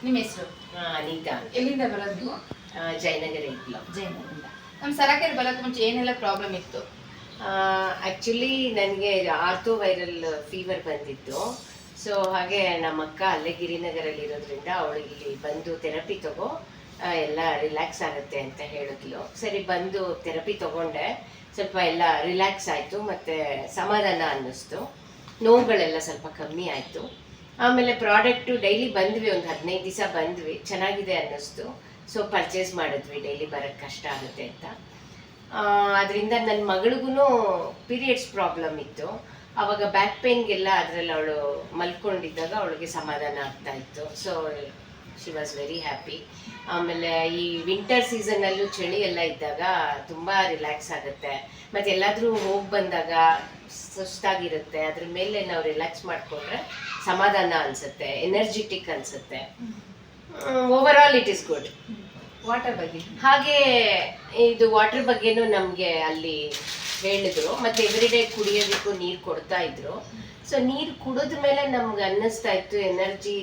ನಿಮ್ಮ ಹೆಸರು? ಅನಿತಾ. ಎಲ್ಲಿಂದ ಬರೋದು ನೀವು? ಜಯನಗರ ಇದ್ಲ. ಜಯನಗರಿಂದ. ನಮ್ಮ ಸರಾಕೆರೆ ಬರೋಕ್ಕೆ ಮುಂಚೆ ಏನೆಲ್ಲ ಪ್ರಾಬ್ಲಮ್ ಇತ್ತು? ಆ್ಯಕ್ಚುಲಿ ನನಗೆ ಆರ್ಥೋ ವೈರಲ್ ಫೀವರ್ ಬಂದಿತ್ತು. ಸೊ ಹಾಗೆ ನಮ್ಮ ಅಕ್ಕ ಅಲ್ಲೇ ಗಿರಿನಗರಲ್ಲಿ ಇರೋದ್ರಿಂದ ಅವಳು ಇಲ್ಲಿ ಬಂದು ಥೆರಪಿ ತಗೋ, ಎಲ್ಲ ರಿಲ್ಯಾಕ್ಸ್ ಆಗುತ್ತೆ ಅಂತ ಹೇಳಿದ್ಲು. ಸರಿ ಬಂದು ಥೆರಪಿ ತಗೊಂಡೆ, ಸ್ವಲ್ಪ ಎಲ್ಲ ರಿಲ್ಯಾಕ್ಸ್ ಆಯಿತು ಮತ್ತು ಸಮಾಧಾನ ಅನ್ನಿಸ್ತು, ನೋವುಗಳೆಲ್ಲ ಸ್ವಲ್ಪ ಕಮ್ಮಿ ಆಯಿತು. ಆಮೇಲೆ ಪ್ರಾಡಕ್ಟು ಡೈಲಿ ಬಂದ್ವಿ, ಒಂದು 15 ದಿವಸ ಬಂದ್ವಿ, ಚೆನ್ನಾಗಿದೆ ಅನ್ನಿಸ್ತು. ಸೊ ಪರ್ಚೇಸ್ ಮಾಡಿದ್ವಿ, ಡೈಲಿ ಬರೋಕ್ಕೆ ಕಷ್ಟ ಆಗುತ್ತೆ ಅಂತ. ಅದರಿಂದ ನನ್ನ ಮಗಳಿಗೂ ಪೀರಿಯಡ್ಸ್ ಪ್ರಾಬ್ಲಮ್ ಇತ್ತು. ಆವಾಗ ಬ್ಯಾಕ್ ಪೇನ್ಗೆಲ್ಲ ಅದರಲ್ಲಿ ಅವಳು ಮಲ್ಕೊಂಡಿದ್ದಾಗ ಅವಳಿಗೆ ಸಮಾಧಾನ ಆಗ್ತಾ ಇತ್ತು. So she was very happy. ಆಮೇಲೆ ಈ ವಿಂಟರ್ ಸೀಸನ್ನಲ್ಲೂ ಚಳಿ ಎಲ್ಲ ಇದ್ದಾಗ ತುಂಬ ರಿಲ್ಯಾಕ್ಸ್ ಆಗುತ್ತೆ. ಮತ್ತು ಎಲ್ಲಾದರೂ ಹೋಗಿ ಬಂದಾಗ ಸುಸ್ತಾಗಿರುತ್ತೆ, ಅದ್ರ ಮೇಲೆ ನಾವು ರಿಲ್ಯಾಕ್ಸ್ ಮಾಡಿಕೊಂಡ್ರೆ ಸಮಾಧಾನ ಅನಿಸುತ್ತೆ, ಎನರ್ಜಿಟಿಕ್ ಅನಿಸುತ್ತೆ. Over all it is good. Water ಬಗ್ಗೆ ಹಾಗೆ ಇದು ವಾಟರ್ ಬಗ್ಗೆನೂ ನಮಗೆ ಅಲ್ಲಿ ಹೇಳಿದ್ರು, ಮತ್ತು ಎವ್ರಿಡೇ ಕುಡಿಯೋದಕ್ಕೂ ನೀರು ಕೊಡ್ತಾ ಇದ್ರು. ಸೊ ನೀರು ಕುಡಿದ ಮೇಲೆ ನಮ್ಗೆ ಅನ್ನಿಸ್ತಾ ಇತ್ತು ಎನರ್ಜಿ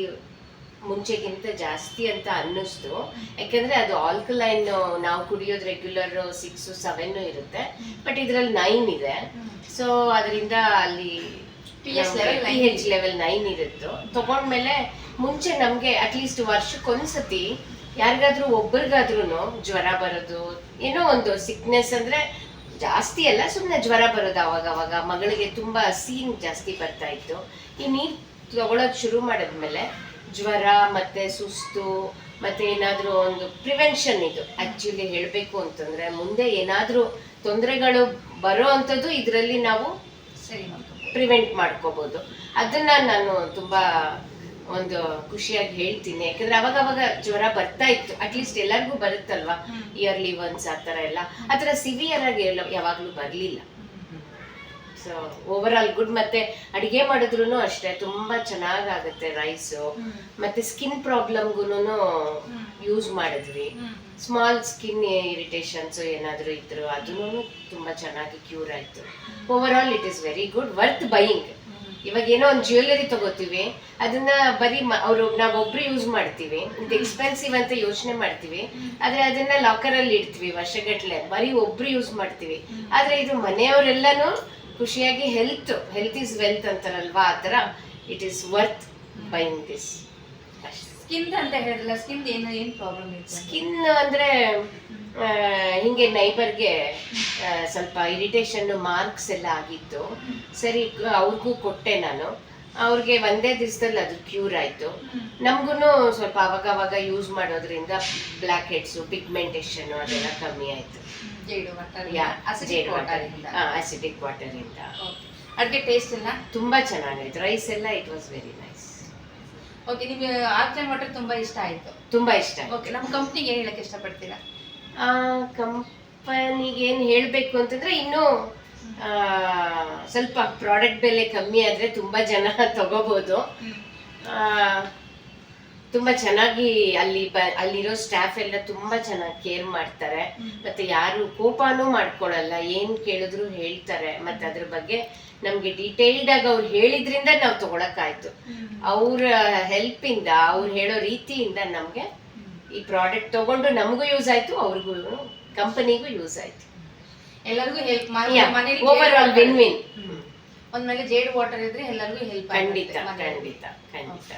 ಮುಂಚೆಗಿಂತ ಜಾಸ್ತಿ ಅಂತ ಅನ್ನಿಸ್ತು. ಯಾಕೆಂದರೆ ಅದು ಆಲ್ಕಲೈನ್, ನಾವು ಕುಡಿಯೋದು ರೆಗ್ಯುಲರ್ 6, 7 ಇರುತ್ತೆ, ಬಟ್ ಇದರಲ್ಲಿ 9 ಇದೆ. ಸೊ ಅದರಿಂದ ಅಲ್ಲಿ pH ಲೆವೆಲ್ 9 ಇರುತ್ತೋ. ತಗೊಂಡ್ಮೇಲೆ ಮುಂಚೆ ನಮಗೆ ಅಟ್ಲೀಸ್ಟ್ ವರ್ಷಕ್ಕೊಂದ್ಸತಿ ಯಾರಿಗಾದ್ರೂ ಒಬ್ರಿಗಾದ್ರೂ ಜ್ವರ ಬರೋದು, ಏನೋ ಒಂದು ಸಿಕ್ನೆಸ್, ಅಂದರೆ ಜಾಸ್ತಿ ಅಲ್ಲ, ಸುಮ್ಮನೆ ಜ್ವರ ಬರೋದು ಅವಾಗ ಮಗಳಿಗೆ ತುಂಬ ಸೀನ್ ಜಾಸ್ತಿ ಬರ್ತಾ ಇತ್ತು. ಈ ನೀರು ತಗೊಳ್ಳೋದು ಶುರು ಮಾಡಿದ್ಮೇಲೆ ಜ್ವರ ಮತ್ತು ಸುಸ್ತು ಮತ್ತು ಏನಾದರೂ ಒಂದು ಪ್ರಿವೆನ್ಷನ್, ಇದು ಆ್ಯಕ್ಚುಲಿ ಹೇಳಬೇಕು ಅಂತಂದರೆ ಮುಂದೆ ಏನಾದರೂ ತೊಂದರೆಗಳು ಬರೋ ಅಂಥದ್ದು ಇದರಲ್ಲಿ ನಾವು ಸರಿ ಪ್ರಿವೆಂಟ್ ಮಾಡ್ಕೋಬೋದು. ಅದನ್ನು ನಾನು ತುಂಬ ಒಂದು ಖುಷಿಯಾಗಿ ಹೇಳ್ತೀನಿ. ಯಾಕಂದರೆ ಅವಾಗ ಜ್ವರ ಬರ್ತಾ ಇತ್ತು, ಅಟ್ಲೀಸ್ಟ್ ಎಲ್ಲರಿಗೂ ಬರುತ್ತಲ್ವ, ಇಯರ್ಲಿ ಒನ್ಸ್ ಆ ಥರ ಎಲ್ಲ. ಆ ಥರ ಸಿವಿಯರ್ ಆಗಿ ಯಾವಾಗಲೂ ಬರಲಿಲ್ಲ. So over all good. ಮತ್ತು ಅಡುಗೆ ಮಾಡಿದ್ರೂ ಅಷ್ಟೇ ತುಂಬ ಚೆನ್ನಾಗಾಗುತ್ತೆ ರೈಸು. ಮತ್ತು ಸ್ಕಿನ್ ಪ್ರಾಬ್ಲಮ್ಗೂ ಯೂಸ್ ಮಾಡಿದ್ವಿ. ಸ್ಮಾಲ್ ಸ್ಕಿನ್ ಇರಿಟೇಷನ್ಸು ಏನಾದರೂ ಇದ್ರು ಅದೂ ತುಂಬ ಚೆನ್ನಾಗಿ ಕ್ಯೂರ್ ಆಯಿತು. Over all it is very good, worth buying. ಇವಾಗ ಏನೋ ಒಂದು ಜ್ಯುವೆಲರಿ ತಗೋತೀವಿ, ಅದನ್ನ ಬರೀ ನಾವೊಬ್ರು ಯೂಸ್ ಮಾಡ್ತೀವಿ, ಇದು ಎಕ್ಸ್ಪೆನ್ಸಿವ್ ಅಂತ ಯೋಚನೆ ಮಾಡ್ತೀವಿ, ಆದರೆ ಅದನ್ನ ಲಾಕರಲ್ಲಿ ಇಡ್ತೀವಿ ವರ್ಷಗಟ್ಟಲೆ, ಬರೀ ಒಬ್ರು ಯೂಸ್ ಮಾಡ್ತೀವಿ. ಆದರೆ ಇದು ಮನೆಯವರೆಲ್ಲನೂ ಖುಷಿಯಾಗಿ ಹೆಲ್ತ್ ಈಸ್ ವೆಲ್ತ್ ಅಂತಾರಲ್ವಾ, ಆ ಥರ it is worth buying this. Skin ಅಂತ ಹೇಳಿದ್ರಲ್ಲ, ಸ್ಕಿನ್ ಏನು ಪ್ರಾಬ್ಲಮ್ ಇದೆ? ಸ್ಕಿನ್ ಅಂದರೆ ಹಿಂಗೆ ನೈಬರ್ಗೆ ಸ್ವಲ್ಪ ಇರಿಟೇಷನ್ ಮಾರ್ಕ್ಸ್ ಎಲ್ಲ ಆಗಿತ್ತು. ಸರಿ ಅವ್ರಿಗೂ ಕೊಟ್ಟೆ ನಾನು, ಅವ್ರಿಗೆ ಒಂದೇ ದಿವಸದಲ್ಲಿ ಅದು ಕ್ಯೂರ್ ಆಯಿತು. ನಮಗೂ ಸ್ವಲ್ಪ ಅವಾಗ ಯೂಸ್ ಮಾಡೋದ್ರಿಂದ ಬ್ಲ್ಯಾಕ್ ಹೆಡ್ಸು, ಪಿಗ್ಮೆಂಟೇಷನ್ ಅದೆಲ್ಲ ಕಮ್ಮಿ ಆಯಿತು. ಅಸಿಡಿಕ್ ವಾಟರಿಂದ. ಅಡುಗೆ ಟೇಸ್ಟ್ ಎಲ್ಲ ತುಂಬ ಚೆನ್ನಾಗಾಯ್ತು. ರೈಸ್ ಎಲ್ಲ it was very nice. Okay, ನಿಮಗೆ ಆರ್ಚನ್ ವಾಟರ್ ತುಂಬ ಇಷ್ಟ ಆಯಿತು? ತುಂಬ ಇಷ್ಟ. ಓಕೆ, ನಮ್ಮ ಕಂಪ್ನಿಗೆ ಏನು ಹೇಳಕ್ಕೆ ಇಷ್ಟಪಡ್ತೀರಾ? ಕಂಪನಿಗೆ ಏನು ಹೇಳಬೇಕು ಅಂತಂದರೆ, ಇನ್ನೂ ಸ್ವಲ್ಪ ಪ್ರಾಡಕ್ಟ್ ಬೆಲೆ ಕಮ್ಮಿ ಆದರೆ ತುಂಬ ಜನ ತಗೋಬೋದು. ತುಂಬ ಚೆನ್ನಾಗಿ ಅಲ್ಲಿರೋ ಸ್ಟಾಫ್ ಎಲ್ಲ ತುಂಬ ಚೆನ್ನಾಗಿ ಕೇರ್ ಮಾಡ್ತಾರೆ. ಮತ್ತು ಯಾರು ಕೋಪನೂ ಮಾಡ್ಕೊಳ್ಳಲ್ಲ, ಏನು ಕೇಳಿದ್ರು ಹೇಳ್ತಾರೆ. ಮತ್ತು ಅದ್ರ ಬಗ್ಗೆ ನಮಗೆ ಡೀಟೇಲ್ಡ್ ಆಗಿ ಅವ್ರು ಹೇಳಿದ್ರಿಂದ ನಾವು ತಗೊಳಕ್ಕಾಯ್ತು. ಅವ್ರ ಹೆಲ್ಪಿಂದ, ಅವ್ರು ಹೇಳೋ ರೀತಿಯಿಂದ ನಮಗೆ ಈ ಪ್ರಾಡಕ್ಟ್ ತಗೊಂಡು ನಮಗೂ ಯೂಸ್ ಆಯಿತು, ಅವ್ರಿಗೂ ಕಂಪನಿಗೂ ಯೂಸ್ ಆಯಿತು. ಎಲ್ಲರಿಗೂ ಹೆಲ್ಪ್ ಮಾಡಿ, ಓವರ್ ಆಲ್ ವಿನ್ ವಿನ್. ಒಂದ್ಮೇಲೆ ಜೇಡ್ ವಾಟರ್ ಇದ್ರೆ ಎಲ್ಲರಿಗೂ ಹೆಲ್ಪ್. ಖಂಡಿತ ಖಂಡಿತ ಖಂಡಿತ.